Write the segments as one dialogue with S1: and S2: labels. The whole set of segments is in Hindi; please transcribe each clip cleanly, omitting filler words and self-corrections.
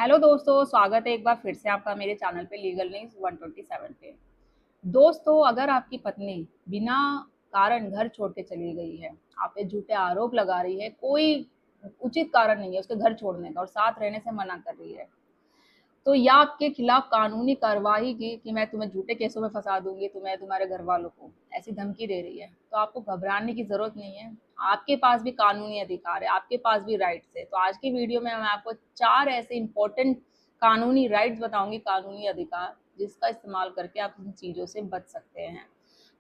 S1: हेलो दोस्तों, स्वागत है एक बार फिर से आपका मेरे चैनल पे लीगल न्यूज़ 127 पे। दोस्तों, अगर आपकी पत्नी बिना कारण घर छोड़ के चली गई है, आप पे झूठे आरोप लगा रही है, कोई उचित कारण नहीं है उसके घर छोड़ने का और साथ रहने से मना कर रही है, तो या आपके खिलाफ कानूनी कार्रवाई की कि मैं तुम्हें झूठे केसों में फंसा दूंगी, तुम्हें तुम्हारे घर वालों को ऐसी धमकी दे रही है, तो आपको घबराने की जरूरत नहीं है। आपके पास भी कानूनी अधिकार है, आपके पास भी राइट्स है। तो आज की वीडियो में मैं आपको 4 ऐसे इंपॉर्टेंट कानूनी राइट्स बताऊंगी, कानूनी अधिकार, जिसका इस्तेमाल करके आप इन चीज़ों से बच सकते हैं।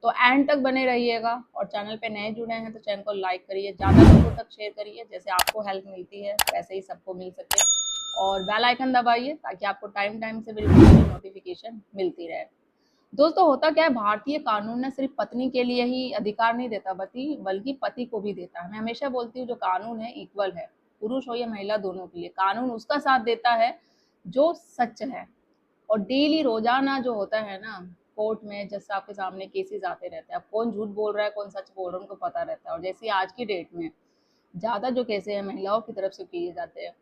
S1: तो एंड तक बने रहिएगा और चैनल पे नए जुड़े हैं तो चैनल को लाइक करिए, ज़्यादा लोगों तक शेयर करिए, जैसे आपको हेल्प मिलती है वैसे ही सबको मिल सके। और बेल आइकन दबाइए ताकि आपको टाइम टाइम से मेरी वीडियो की नोटिफिकेशन मिलती रहे। दोस्तों, होता क्या है, भारतीय कानून ने सिर्फ पत्नी के लिए ही अधिकार नहीं देता बल्कि पति को भी देता है। मैं हमेशा बोलती हूँ जो कानून है इक्वल है, पुरुष हो या महिला दोनों के लिए। कानून उसका साथ देता है जो सच है। और डेली रोजाना जो होता है ना, कोर्ट में जैसे आपके सामने केसेस आते रहते हैं, अब कौन झूठ बोल रहा है कौन सच बोल रहा है उनको पता रहता है। और जैसे आज की डेट में ज्यादा जो केसेस हैं महिलाओं की तरफ से किए जाते हैं,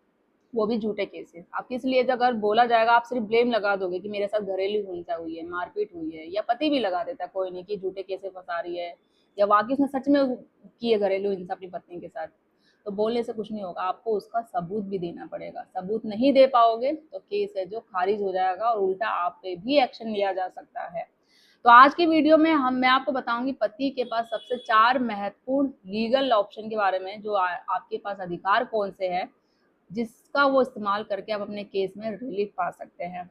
S1: वो भी झूठे केसेस। आप किस लिए अगर बोला जाएगा, आप सिर्फ ब्लेम लगा दोगे कि मेरे साथ घरेलू हिंसा हुई है, मारपीट हुई है, या पति भी लगा देता है कोई नहीं कि झूठे केसेस फंसा रही है, या वाकई उसने सच में की है घरेलू हिंसा अपनी पत्नी के साथ, तो बोलने से कुछ नहीं होगा, आपको उसका सबूत भी देना पड़ेगा। सबूत नहीं दे पाओगे तो केस है जो खारिज हो जाएगा और उल्टा आप पे भी एक्शन लिया जा सकता है। तो आज की वीडियो में मैं आपको बताऊंगी पति के पास सबसे 4 महत्वपूर्ण लीगल ऑप्शन के बारे में, जो आपके पास अधिकार कौन से हैं जिसका वो इस्तेमाल करके आप अपने केस में रिलीफ पा सकते हैं।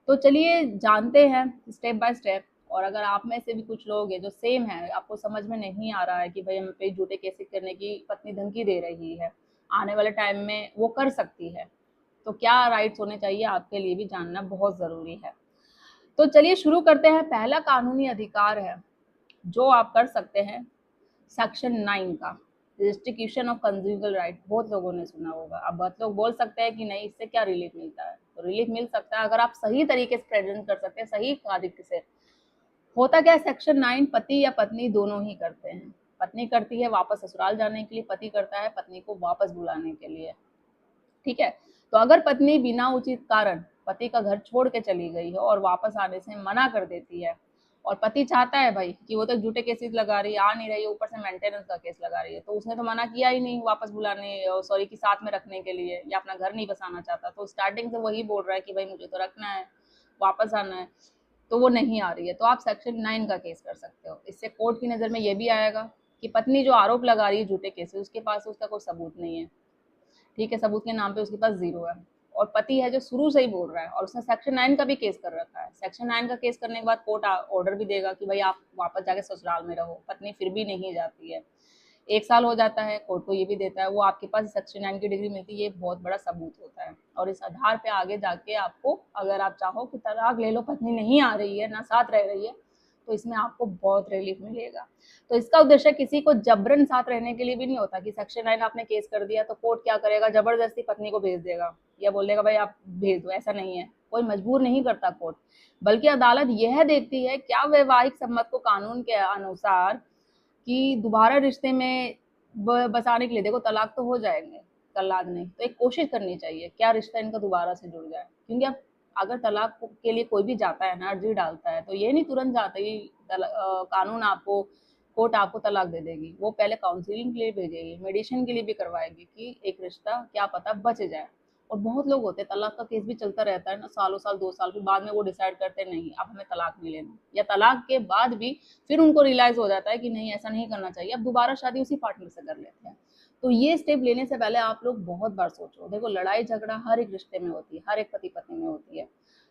S1: तो चलिए जानते हैं स्टेप बाय स्टेप। और अगर आप में से भी कुछ लोग हैं जो सेम है, आपको समझ में नहीं आ रहा है कि भाई हम पे झूठे केसेस करने की पत्नी धमकी दे रही है, आने वाले टाइम में वो कर सकती है, तो क्या राइट्स होने चाहिए आपके लिए भी जानना बहुत ज़रूरी है। तो चलिए शुरू करते हैं। पहला कानूनी अधिकार है जो आप कर सकते हैं, सेक्शन 9 का, रिस्ट्रिक्शन ऑफ कंज्यूमर राइट। बहुत लोगों ने सुना होगा। अब बहुत लोग बोल सकते हैं कि नहीं, इससे क्या रिलीफ मिलता है। तो रिलीफ मिल सकता है अगर आप सही तरीके से प्रेजेंट कर सकते हैं, सही तरीके से। होता क्या है, सेक्शन 9 पति या पत्नी दोनों ही करते हैं। पत्नी करती है वापस ससुराल जाने के लिए, पति करता है पत्नी को वापस बुलाने के लिए। ठीक है। तो अगर पत्नी बिना उचित कारण पति का घर छोड़ के चली गई है और वापस आने से मना कर देती है, और पति चाहता है भाई कि वो तो झूठे केसेस लगा रही है, आ नहीं रही है, ऊपर से मेंटेनेंस का केस लगा रही है, तो उसने तो मना किया ही नहीं वापस बुलाने, सॉरी कि साथ में रखने के लिए, या अपना घर नहीं बसाना चाहता, तो स्टार्टिंग से वही बोल रहा है कि भाई मुझे तो रखना है, वापस आना है, तो वो नहीं आ रही है, तो आप सेक्शन 9 का केस कर सकते हो। इससे कोर्ट की नज़र में ये भी आएगा कि पत्नी जो आरोप लगा रही है झूठे केसेस, उसके पास उसका कोई सबूत नहीं है। ठीक है, सबूत के नाम पे उसके पास जीरो है। और पति है जो शुरू से ही बोल रहा है, और उसने सेक्शन 9 का भी केस कर रखा है। सेक्शन 9 का केस करने के बाद कोर्ट ऑर्डर भी देगा कि भाई आप वापस जाके ससुराल में रहो, पत्नी फिर भी नहीं जाती है, 1 साल हो जाता है, कोर्ट को ये भी देता है, वो आपके पास सेक्शन 9 की डिग्री मिलती है, ये बहुत बड़ा सबूत होता है। और इस आधार पे आगे जाके आपको, अगर आप चाहो कि तलाक ले लो, पत्नी नहीं आ रही है ना साथ रह रही है, तो इसमें आपको बहुत रिलीफ मिलेगा। तो इसका उद्देश्य किसी को जबरन साथ रहने के लिए भी नहीं होता कि सेक्शन 9 आपने केस कर दिया तो कोर्ट क्या करेगा, जबरदस्ती पत्नी को भेज देगा या बोल देगा भाई आप भेज दो। ऐसा नहीं है, कोई मजबूर नहीं करता कोर्ट, बल्कि अदालत यह देखती है क्या वैवाहिक सम्मत को कानून के अनुसार कि दोबारा रिश्ते में बसाने के लिए, देखो तलाक तो हो जाएंगे, तलाक नहीं तो एक कोशिश करनी चाहिए क्या रिश्ता इनका दोबारा से जुड़ जाए। क्योंकि अब अगर तलाक के लिए कोई भी जाता है ना, अर्जी डालता है, तो ये नहीं तुरंत जाते ही कानून आपको, कोर्ट आपको तलाक दे देगी। वो पहले काउंसलिंग के लिए भेजेगी, मेडिसिन के लिए भी करवाएगी कि एक रिश्ता क्या पता बच जाए। और बहुत लोग होते हैं, तलाक का केस भी चलता रहता है ना, सालों साल 2 साल, फिर बाद में वो डिसाइड करते नहीं अब हमें तलाक नहीं लेना, या तलाक के बाद भी फिर उनको रियलाइज हो जाता है कि नहीं ऐसा नहीं करना चाहिए, अब दोबारा शादी उसी पार्टनर से कर लेते हैं। तो ये स्टेप लेने से पहले आप लोग बहुत बार सोचो। देखो, लड़ाई झगड़ा हर एक रिश्ते में होती है, हर एक पति पत्नी में होती है,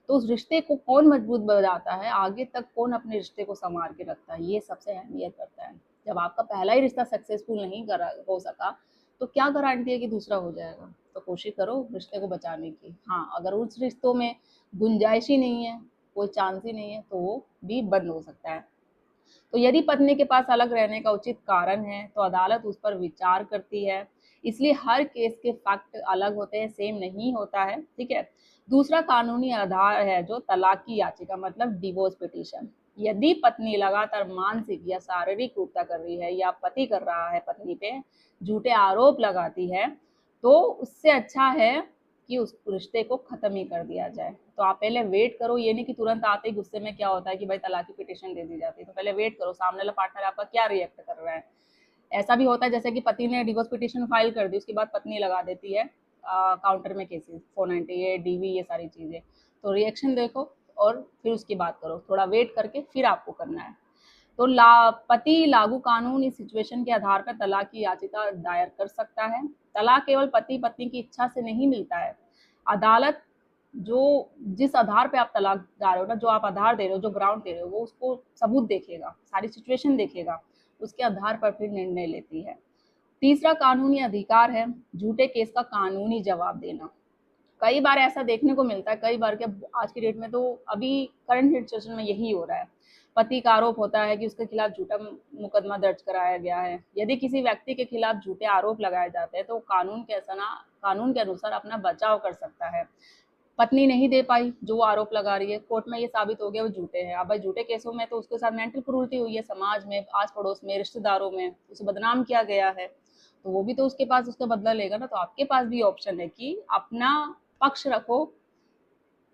S1: तो उस रिश्ते को कौन मजबूत बनाता है, आगे तक कौन अपने रिश्ते को संवार के रखता है, ये सबसे अहमियत करता है। जब आपका पहला ही रिश्ता सक्सेसफुल नहीं हो सका, तो क्या गारंटी है कि दूसरा हो जाएगा। तो कोशिश करो रिश्ते को बचाने की। हाँ, अगर उस रिश्तों में गुंजाइश ही नहीं है, कोई चांस ही नहीं है, तो वो भी बंद हो सकता है। तो यदि पत्नी के पास अलग रहने का उचित कारण है तो अदालत उस पर विचार करती है। इसलिए हर केस के फैक्ट अलग होते हैं, सेम नहीं होता है। ठीक है। दूसरा कानूनी आधार है जो तलाक की याचिका, मतलब डिवोर्स पिटीशन। यदि पत्नी लगातार मानसिक या शारीरिक क्रूरता कर रही है, या पति कर रहा है पत्नी पे झूठे आरोप लगाती है, तो उससे अच्छा है कि उस रिश्ते को ख़त्म ही कर दिया जाए। तो आप पहले वेट करो, ये नहीं कि तुरंत आते ही गुस्से में क्या होता है कि भाई तलाक की पिटीशन दे दी जाती है। तो पहले वेट करो, सामने वाला पार्टनर आपका क्या रिएक्ट कर रहा है। ऐसा भी होता है जैसे कि पति ने डिवोर्स पिटीशन फाइल कर दी, उसके बाद पत्नी लगा देती है काउंटर में केसेस 498 डीवी ये सारी चीज़ें। तो रिएक्शन देखो और फिर उसकी बात करो, थोड़ा वेट करके फिर आपको करना है। तो पति लागू कानून इस सिचुएशन के आधार पर तलाक की याचिका दायर कर सकता है। तलाक केवल पति पत्नी की इच्छा से नहीं मिलता है। अदालत जो जिस आधार पे आप तलाक जा रहे हो ना, जो आप आधार दे रहे हो, जो ग्राउंड दे रहे हो, वो उसको सबूत देखेगा, सारी सिचुएशन देखेगा, उसके आधार पर फिर निर्णय लेती है। तीसरा कानूनी अधिकार है झूठे केस का कानूनी जवाब देना। कई बार ऐसा देखने को मिलता है, कई बार के आज की डेट में तो अभी करंट सिचुएशन में यही हो रहा है। पति का आरोप होता है कि उसके खिलाफ झूठा मुकदमा दर्ज कराया गया है। यदि किसी व्यक्ति के खिलाफ झूठे आरोप लगाए जाते हैं तो कानून के अनुसार अपना बचाव कर सकता है। पत्नी नहीं दे पाई जो वो आरोप लगा रही है, कोर्ट में ये साबित हो गया वो झूठे हैं। अब भाई झूठे केसों में तो उसके साथ मेंटल क्रूरती हुई है, समाज में, आस पड़ोस में, रिश्तेदारों में उसे बदनाम किया गया है, तो वो भी तो उसके पास उसका बदला लेगा ना। तो आपके पास भी ऑप्शन है कि अपना पक्ष रखो,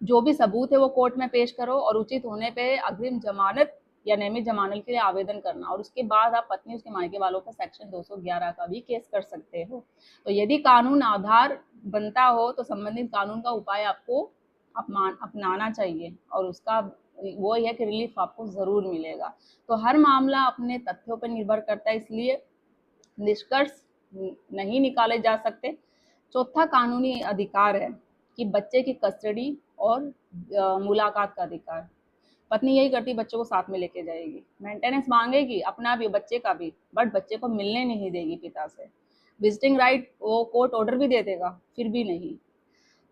S1: जो भी सबूत है वो कोर्ट में पेश करो और उचित होने पे अग्रिम जमानत या नियमित जमानत के लिए आवेदन करना, और उसके बाद आप पत्नी उसके मायके वालों का सेक्शन 211 का भी केस कर सकते हो। तो यदि कानून आधार बनता हो तो संबंधित कानून का उपाय आपको अपनाना चाहिए, और उसका वो है कि रिलीफ आपको ज़रूर मिलेगा। तो हर मामला अपने तथ्यों पर निर्भर करता है, इसलिए निष्कर्ष नहीं निकाले जा सकते। चौथा कानूनी अधिकार है कि बच्चे की कस्टडी और मुलाकात का अधिकार। पत्नी यही करती, बच्चे को साथ में लेके जाएगी, मेंटेनेंस मांगेगी अपना भी बच्चे का भी, बट बच्चे को मिलने नहीं देगी पिता से। विजिटिंग राइट वो कोर्ट ऑर्डर भी दे देगा, फिर भी नहीं।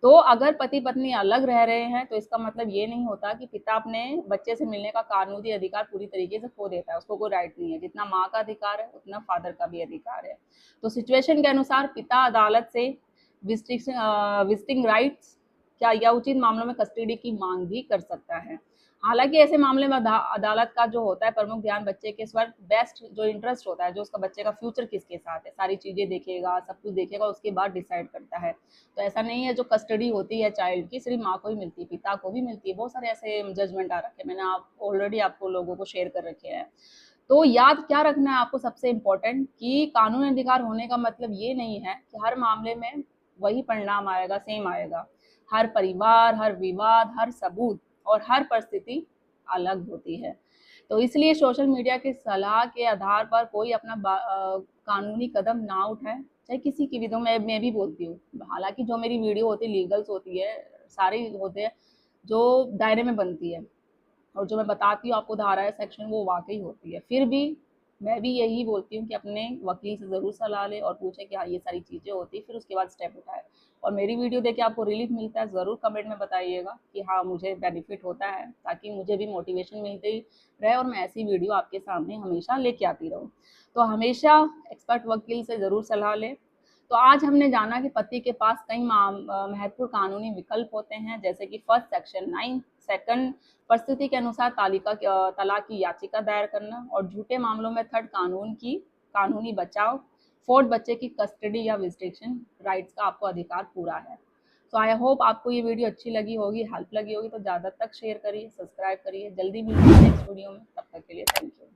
S1: तो अगर पति पत्नी अलग रह रहे हैं तो इसका मतलब ये नहीं होता कि पिता अपने बच्चे से मिलने का कानूनी अधिकार पूरी तरीके से खो देता है, उसको कोई राइट नहीं है। जितना माँ का अधिकार है उतना फादर का भी अधिकार है। तो सिचुएशन के अनुसार पिता अदालत से विजिटिंग राइट्स क्या या उचित मामलों में कस्टडी की मांग भी कर सकता है। हालांकि ऐसे मामले में अदालत का जो होता है प्रमुख ध्यान बच्चे के स्वर बेस्ट जो इंटरेस्ट होता है, जो उसका बच्चे का फ्यूचर किसके साथ है, सारी चीज़ें देखेगा, सब कुछ देखेगा, उसके बाद डिसाइड करता है। तो ऐसा नहीं है जो कस्टडी होती है चाइल्ड की सिर्फ माँ को ही मिलती है, पिता को भी मिलती है। बहुत सारे ऐसे जजमेंट आ रखे हैं, मैंने आप ऑलरेडी आपको लोगों को शेयर कर रखे हैं। तो याद क्या रखना है आपको सबसे इम्पोर्टेंट कि कानूनी अधिकार होने का मतलब ये नहीं है कि हर मामले में वही परिणाम आएगा, सेम आएगा। हर परिवार, हर विवाद, हर सबूत और हर परिस्थिति अलग होती है। तो इसलिए सोशल मीडिया की सलाह के आधार पर कोई अपना कानूनी कदम ना उठाए, चाहे किसी की भी। तो मैं भी बोलती हूँ, हालांकि जो मेरी वीडियो होती है लीगल्स होती है, सारे होते हैं जो दायरे में बनती है, और जो मैं बताती हूँ आपको धारा है सेक्शन वो वाकई होती है, फिर भी मैं भी यही बोलती हूँ कि अपने वकील से ज़रूर सलाह लें और पूछें कि हाँ ये सारी चीज़ें होती है, फिर उसके बाद स्टेप उठाएं। और मेरी वीडियो देख के आपको रिलीफ मिलता है ज़रूर कमेंट में बताइएगा कि हाँ मुझे बेनिफिट होता है, ताकि मुझे भी मोटिवेशन मिलती रहे और मैं ऐसी वीडियो आपके सामने हमेशा लेके आती रहूँ। तो हमेशा एक्सपर्ट वकील से ज़रूर सलाह लें। तो आज हमने जाना कि पति के पास कई महत्वपूर्ण कानूनी विकल्प होते हैं, जैसे कि फर्स्ट सेक्शन 9, सेकंड परिस्थिति के अनुसार तलाक की याचिका दायर करना, और झूठे मामलों में थर्ड कानूनी बचाव, फोर्थ बच्चे की कस्टडी या विजिटेशन राइट्स का आपको अधिकार पूरा है। तो आई होप आपको ये वीडियो अच्छी लगी होगी, हेल्प लगी होगी, तो ज़्यादा तक शेयर करिए, सब्सक्राइब करिए। जल्दी मिलते हैं नेक्स्ट वीडियो में, तब तक के लिए थैंक यू।